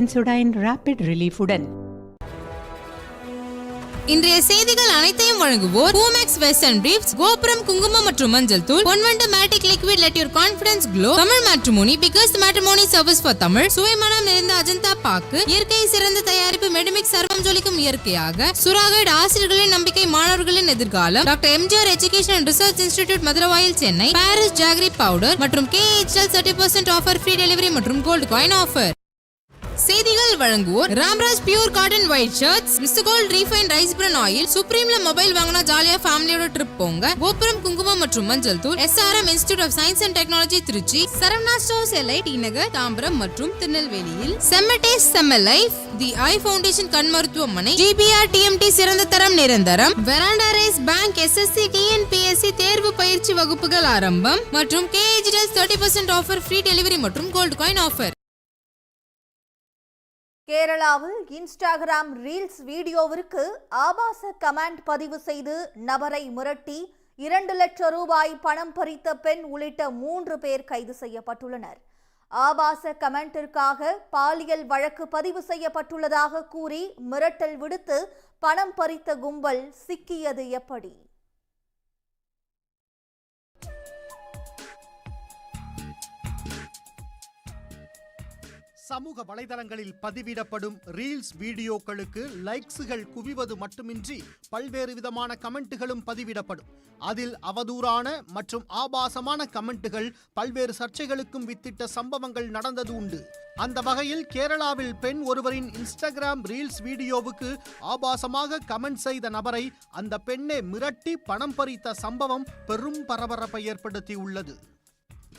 Sensodyne Rapid Relief உடன் இன்றைய செய்திகள் அனைத்தையும் வழங்குவோர் Homex Western Briefs, கோபுரம் குங்குமம் மற்றும் மஞ்சள் தூள், Ponvandu matic liquid let your confidence glow, Tamil matrimony biggest matrimony service for Tamil, சுவைமணம் நிறைந்த அஜந்தா பாக்கு, இயற்கை சிறந்த தயாரிப்பு மெடிமிக் சர்வம் ஜொலிக்கும் இயற்கையாக, சுராகைட் ஆசிரியர்களின் நம்பிக்கை மாணவர்களின் எதிர்காலம், doctor MGR education and research institute Maduravoyal Chennai, Parry's jaggery powder மற்றும் KHL 30% ஆஃபர், ஃப்ரீ டெலிவரி மற்றும் கோல்டு காயின் ஆஃபர். செய்திகள் வழங்குவோர் Ramraj pure cotton white shirts, mister gold refined rice bran oil, சுப்ரீம்ல மொபைல் வாங்கினா ஜாலியா ஃபேமிலியோட ட்ரிப் போங்க, கோபுரம் குங்குமம் மற்றும் மஞ்சள் தூள், SRM institute of science and technology Tiruchi, Saravana stores எல்ஐ டி நகர், தாம்பரம் மற்றும் திருநெல்வேலியில், செம்மடேஸ் செம்ம லைஃப், தி ஐ ஃபவுண்டேஷன் கண் மருத்துவமனை, GBR TMT சிறந்த தரம் நிரந்தரம், veranda rice bank, SSC TNPSC தேர்வு பயிற்சி வகுப்புகள் ஆரம்பம் மற்றும் KHL 30% ஆஃபர், ஃப்ரீ டெலிவரி மற்றும் கோல்டு காயின் ஆஃபர். கேரளாவில் இன்ஸ்டாகிராம் ரீல்ஸ் வீடியோவிற்கு ஆபாச கமெண்ட் பதிவு செய்து நபரை மிரட்டி 2 லட்சம் ரூபாய் பணம் பறித்த பெண் உள்ளிட்ட 3 பேர் கைது செய்யப்பட்டுள்ளனர். ஆபாச கமெண்டிற்காக பாலியல் வழக்கு பதிவு செய்யப்பட்டுள்ளதாக கூறி மிரட்டல் விடுத்து பணம் பறித்த கும்பல் சிக்கியது எப்படி? சமூக வலைதளங்களில் பதிவிடப்படும் ரீல்ஸ் வீடியோக்களுக்கு லைக்ஸுகள் குவிவது மட்டுமின்றி பல்வேறு விதமான கமெண்ட்டுகளும் பதிவிடப்படும். அதில் அவதூறான மற்றும் ஆபாசமான கமெண்ட்டுகள் பல்வேறு சர்ச்சைகளுக்கும் வித்திட்ட சம்பவங்கள் நடந்தது உண்டு. அந்த வகையில் கேரளாவில் பெண் ஒருவரின் இன்ஸ்டாகிராம் ரீல்ஸ் வீடியோவுக்கு ஆபாசமாக கமெண்ட் செய்த நபரை அந்த பெண்ணை மிரட்டி பணம் பறித்த சம்பவம் பெரும் பரபரப்பை ஏற்படுத்தி உள்ளது.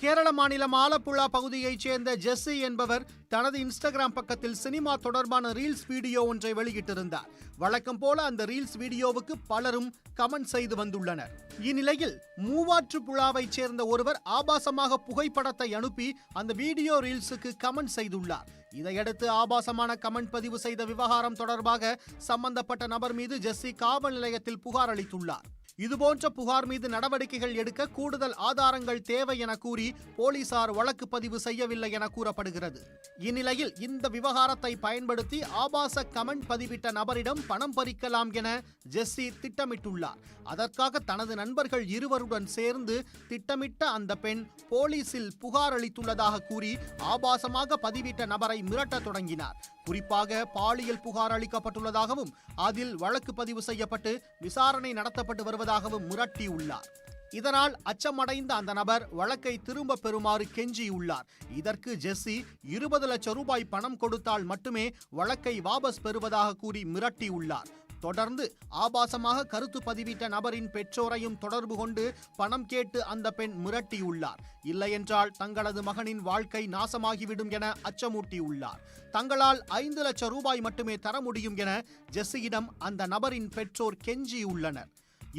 கேரள மாநிலம் ஆலப்புழா பகுதியைச் சேர்ந்த ஜெஸ்ஸி என்பவர் தனது இன்ஸ்டாகிராம் பக்கத்தில் சினிமா தொடர்பான ரீல்ஸ் வீடியோ ஒன்றை வெளியிட்டிருந்தார். வழக்கம் போல அந்த ரீல்ஸ் வீடியோவுக்கு பலரும் கமெண்ட் செய்து வந்துள்ளனர். இந்நிலையில் மூவாற்றுப்புழாவைச் சேர்ந்த ஒருவர் ஆபாசமாக புகைப்படத்தை அனுப்பி அந்த வீடியோ ரீல்ஸுக்கு கமெண்ட் செய்துள்ளார். இதையடுத்து ஆபாசமான கமெண்ட் பதிவு செய்த விவகாரம் தொடர்பாக சம்பந்தப்பட்ட நபர் மீது ஜெஸ்ஸி காவல் நிலையத்தில் புகார் அளித்துள்ளார். இதுபோன்ற புகார் மீது நடவடிக்கைகள் எடுக்க கூடுதல் ஆதாரங்கள் தேவை என கூறி போலீசார் வழக்கு பதிவு செய்யவில்லை என கூறப்படுகிறது. இந்நிலையில் இந்த விவகாரத்தை பயன்படுத்தி ஆபாச கமெண்ட் பதிவிட்ட நபரிடம் பணம் பறிக்கலாம் என ஜெஸ்ஸி திட்டமிட்டுள்ளார். அதற்காக தனது நண்பர்கள் இருவருடன் சேர்ந்து திட்டமிட்ட அந்த பெண் போலீசில் புகார் அளித்துள்ளதாக கூறி ஆபாசமாக பதிவிட்ட நபரை மிரட்ட தொடங்கினார். குறிப்பாக பாலியல் புகார் அளிக்கப்பட்டுள்ளதாகவும் அதில் வழக்கு பதிவு செய்யப்பட்டு விசாரணை நடத்தப்பட்டு வருவதாகவும் மிரட்டியுள்ளார். இதனால் அச்சமடைந்த அந்த நபர் வழக்கை திரும்ப பெறுமாறு கெஞ்சியுள்ளார். இதற்கு ஜெஸ்ஸி 20 லட்சம் ரூபாய் பணம் கொடுத்தால் மட்டுமே வழக்கை வாபஸ் பெறுவதாக கூறி மிரட்டியுள்ளார். தொடர்ந்து ஆபாசமாக கருத்து பதிவிட்ட நபரின் பெற்றோரையும் தொடர்பு கொண்டு பணம் கேட்டு அந்த பெண் மிரட்டியுள்ளார். இல்லையென்றால் தங்களது மகனின் வாழ்க்கை நாசமாகிவிடும் என அச்சமூட்டியுள்ளார். தங்களால் 5 லட்சம் ரூபாய் மட்டுமே தர முடியும் என ஜெஸ்ஸியிடம் அந்த நபரின் பெற்றோர் கெஞ்சியுள்ளனர்.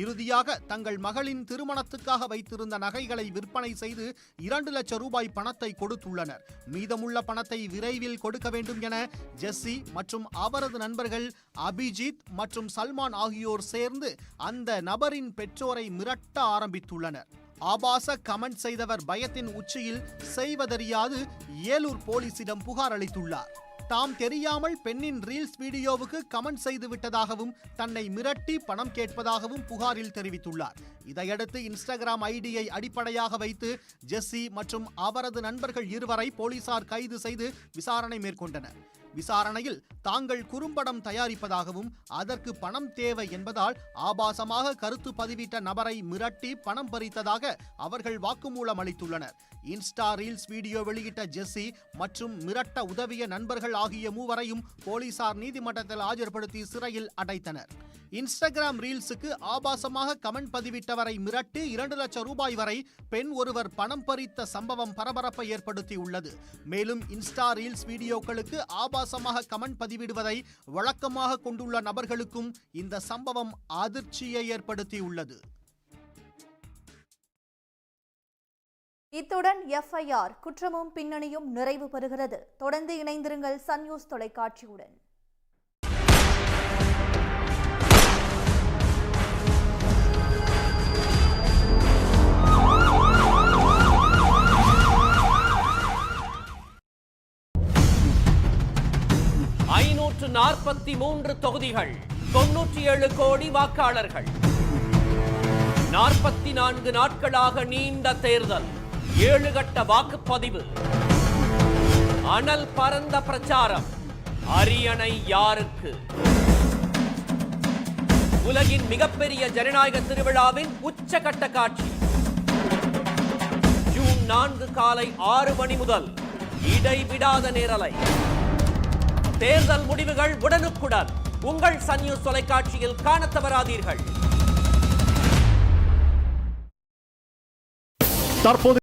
இறுதியாக தங்கள் மகளின் திருமணத்துக்காக வைத்திருந்த நகைகளை விற்பனை செய்து 2 லட்சம் ரூபாய் பணத்தை கொடுத்துள்ளனர். மீதமுள்ள பணத்தை விரைவில் கொடுக்க வேண்டும் என ஜெஸ்ஸி மற்றும் அவரது நண்பர்கள் அபிஜித் மற்றும் சல்மான் ஆகியோர் சேர்ந்து அந்த நபரின் பெற்றோரை மிரட்ட ஆரம்பித்துள்ளனர். ஆபாச கமெண்ட் செய்தவர் பயத்தின் உச்சியில் செய்வதறியாது ஏலூர் போலீசிடம் புகார் அளித்துள்ளார். தாம் தெரியாமல் பெண்ணின் ரீல்ஸ் வீடியோவுக்கு கமெண்ட் செய்து விட்டதாகவும் தன்னை மிரட்டி பணம் கேட்பதாகவும் புகாரில் தெரிவித்துள்ளார். இதையடுத்து இன்ஸ்டாகிராம் ஐடியை அடிப்படையாக வைத்து ஜெஸ்ஸி மற்றும் அவரது நண்பர்கள் இருவரை போலீசார் கைது செய்து விசாரணை மேற்கொண்டனர். விசாரணையில் தாங்கள் குறும்படம் தயாரிப்பதாகவும் அதற்கு பணம் தேவை என்பதால் ஆபாசமாக கருத்து பதிவிட்ட நபரை மிரட்டி பணம் பறித்ததாக அவர்கள் வாக்குமூலம் அளித்துள்ளனர். இன்ஸ்டா ரீல்ஸ் வீடியோ வெளியிட்ட ஜெஸ்ஸி மற்றும் மிரட்ட உதவிய நண்பர்கள் ஆகிய மூவரையும் போலீசார் நீதிமன்றத்தில் ஆஜர்படுத்தி சிறையில் அடைத்தனர். இன்ஸ்டாகிராம் ரீல்ஸுக்கு ஆபாசமாக கமெண்ட் பதிவிட்டவரை மிரட்டி 2 லட்சம் ரூபாய் வரை பெண் ஒருவர் பணம் பறித்த சம்பவம் பரபரப்பை ஏற்படுத்தி உள்ளது. மேலும் இன்ஸ்டா ரீல்ஸ் வீடியோக்களுக்கு ஆபாசமாக கமெண்ட் பதிவிடுவதை வழக்கமாக கொண்டுள்ள நபர்களுக்கும் இந்த சம்பவம் அதிர்ச்சியை ஏற்படுத்தியுள்ளது. இத்துடன் FIR குற்றமும் பின்னணியும் நிறைவு பெறுகிறது. தொடர்ந்து இணைந்திருங்கள் சன் நியூஸ் தொலைக்காட்சியுடன். 543 தொகுதிகள், 97 கோடி வாக்காளர்கள். 44 நாட்களாக நீண்ட தேர்தல், 7 கட்ட வாக்குப்பதிவு, அனல் பரந்த பிரச்சாரம். அரியணை யாருக்கு? உலகின் மிகப்பெரிய ஜனநாயக திருவிழாவின் உச்சகட்ட காட்சி. ஜூன் 4 காலை 6 மணி முதல் இடைவிடாத நேரலை. தேர்தல் முடிவுகள் உடனுக்குடன் உங்கள் சன் நியூஸ் தொலைக்காட்சியில் காணத் தவறாதீர்கள். தற்போது